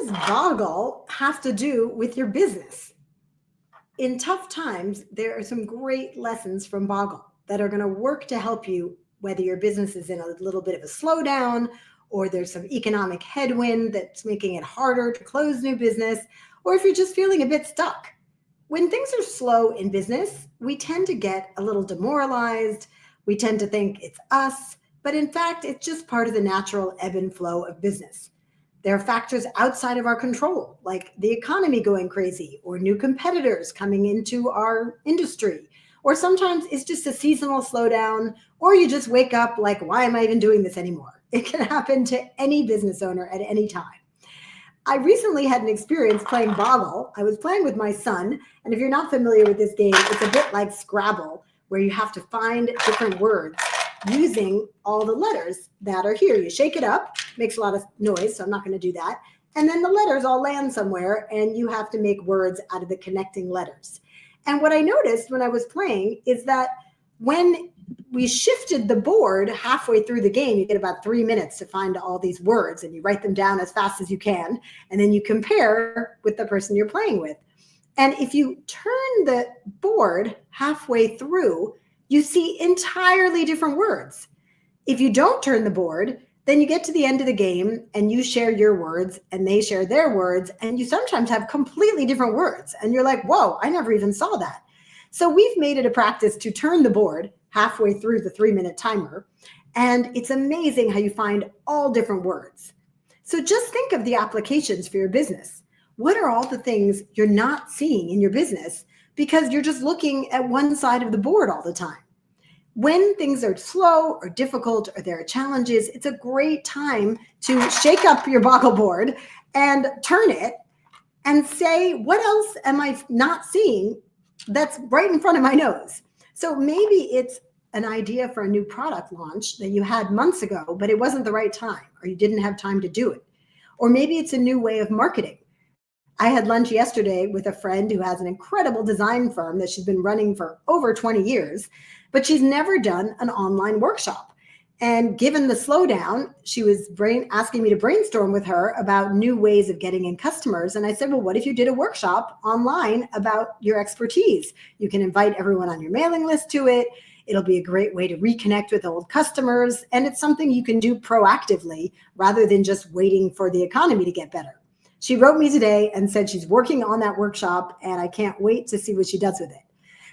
does Boggle have to do with your business? In tough times, there are some great lessons from Boggle that are going to work to help you, whether your business is in a little bit of a slowdown, or there's some economic headwind that's making it harder to close new business, or if you're just feeling a bit stuck. When things are slow in business, we tend to get a little demoralized. We tend to think it's us, but in fact, it's just part of the natural ebb and flow of business. There are factors outside of our control, like the economy going crazy or new competitors coming into our industry. Or sometimes it's just a seasonal slowdown, or you just wake up like, why am I even doing this anymore? It can happen to any business owner at any time. I recently had an experience playing Boggle. I was playing with my son, and if you're not familiar with this game, it's a bit like Scrabble, where you have to find different words using all the letters that are here. You shake it up, makes a lot of noise, so I'm not going to do that. And then the letters all land somewhere, and you have to make words out of the connecting letters. And what I noticed when I was playing is that when we shifted the board halfway through the game, you get about 3 minutes to find all these words, and you write them down as fast as you can, and then you compare with the person you're playing with. And if you turn the board halfway through, you see entirely different words. If you don't turn the board, then you get to the end of the game and you share your words and they share their words, and you sometimes have completely different words. And you're like, whoa, I never even saw that. So we've made it a practice to turn the board halfway through the 3-minute timer. And it's amazing how you find all different words. So just think of the applications for your business. What are all the things you're not seeing in your business because you're just looking at one side of the board all the time? When things are slow or difficult or there are challenges, it's a great time to shake up your Boggle board and turn it and say, what else am I not seeing that's right in front of my nose? So maybe it's an idea for a new product launch that you had months ago, but it wasn't the right time, or you didn't have time to do it. Or maybe it's a new way of marketing. I had lunch yesterday with a friend who has an incredible design firm that she's been running for over 20 years, but she's never done an online workshop. And given the slowdown, she was asking me to brainstorm with her about new ways of getting in customers. And I said, well, what if you did a workshop online about your expertise? You can invite everyone on your mailing list to it. It'll be a great way to reconnect with old customers. And it's something you can do proactively rather than just waiting for the economy to get better. She wrote me today and said she's working on that workshop, and I can't wait to see what she does with it.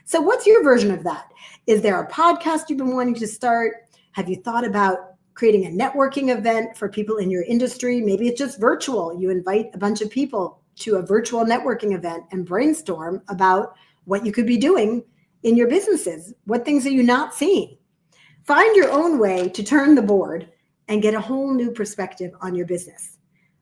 So what's your version of that? Is there a podcast you've been wanting to start? Have you thought about creating a networking event for people in your industry? Maybe it's just virtual. You invite a bunch of people to a virtual networking event and brainstorm about what you could be doing in your businesses. What things are you not seeing? Find your own way to turn the board and get a whole new perspective on your business.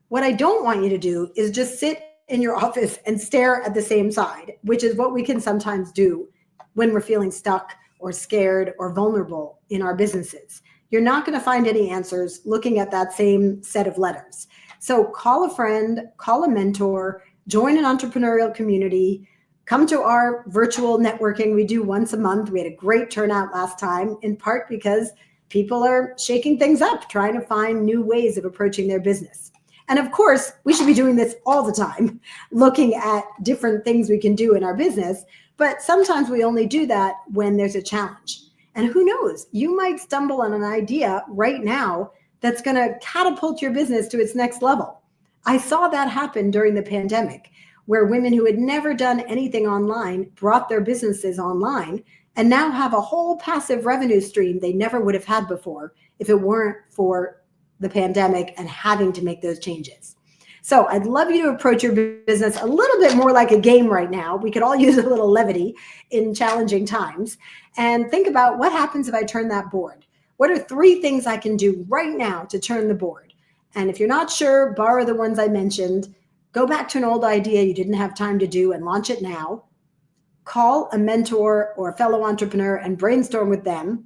What I don't want you to do is just sit in your office and stare at the same side, which is what we can sometimes do when we're feeling stuck or scared or vulnerable in our businesses. You're not going to find any answers looking at that same set of letters. So call a friend, call a mentor, join an entrepreneurial community, come to our virtual networking we do once a month. We had a great turnout last time, in part because people are shaking things up, trying to find new ways of approaching their business. And of course, we should be doing this all the time, looking at different things we can do in our business. But sometimes we only do that when there's a challenge. And who knows, you might stumble on an idea right now that's going to catapult your business to its next level. I saw that happen during the pandemic, where women who had never done anything online brought their businesses online and now have a whole passive revenue stream they never would have had before if it weren't for the pandemic and having to make those changes. So I'd love you to approach your business a little bit more like a game right now. We could all use a little levity in challenging times, and think about what happens if I turn that board. What are 3 things I can do right now to turn the board? And if you're not sure, borrow the ones I mentioned. Go back to an old idea you didn't have time to do and launch it now. Call a mentor or a fellow entrepreneur and brainstorm with them.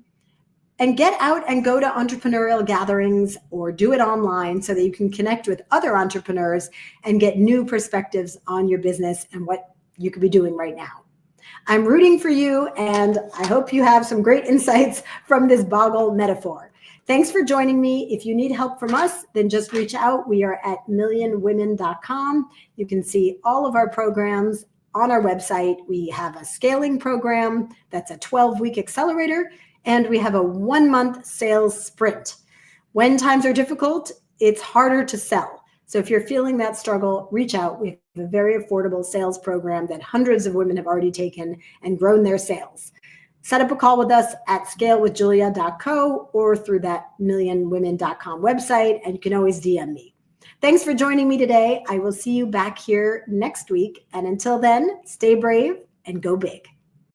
And get out and go to entrepreneurial gatherings or do it online so that you can connect with other entrepreneurs and get new perspectives on your business and what you could be doing right now. I'm rooting for you, and I hope you have some great insights from this Boggle metaphor. Thanks for joining me. If you need help from us, then just reach out. We are at millionwomen.com. You can see all of our programs on our website. We have a scaling program that's a 12-week accelerator, and we have a 1-month sales sprint. When times are difficult, it's harder to sell. So if you're feeling that struggle, reach out. We have a very affordable sales program that hundreds of women have already taken and grown their sales. Set up a call with us at scalewithjulia.co or through that millionwomen.com website, and you can always DM me. Thanks for joining me today. I will see you back here next week. And until then, stay brave and go big.